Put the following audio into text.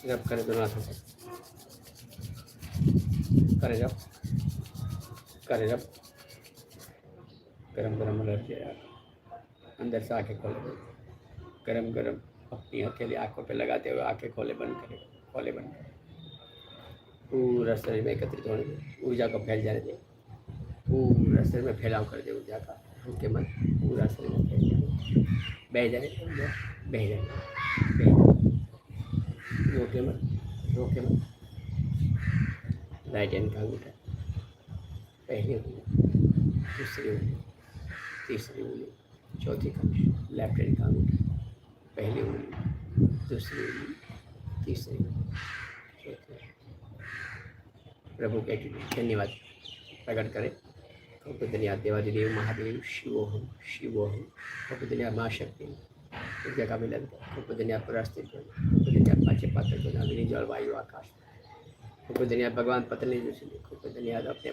रब करे दोनों हाथों से, करे रब, करे रब। गरम गरम एलर्जी है, अंदर से आंखें खोले बंद, गरम गरम अपनी हथेली आंखों पे लगाते हुए आंखें खोले बंद करें, खोले बंद करें। पूरा शरीर में एकत्रित होने दे, ऊर्जा को फैल जाने दे, पूरा शरीर में फैलाव कर दे ऊर्जा का, हल्के मन पूरा शरीर में फैल जाए, बह जाए, बह जाए, बह जाए। रोके मत, रोके मत। राइट हैंड का अंगूठा, पहली उंगली, दूसरी उंगली, तीसरी उंगली, चौथी कंठ, लेफ्ट हैंड का अंगूठा, पहली उंगली, दूसरी उंगली, तीसरी उंगली, चौथी। प्रभु के धन्यवाद प्रकट करें। धन्यवाद देवादिदेव महादेव शिवोहम शिवोहम। धन्यवाद माँ शक्ति ऊर्जा का मिलन कर। धन्यवाद पुरास्थित धन्यवाद पाचे पात्र अग्नि जल वायु आकाश। धन्यवाद भगवान पतंजलि ऋषि। धन्यवाद अपने अपने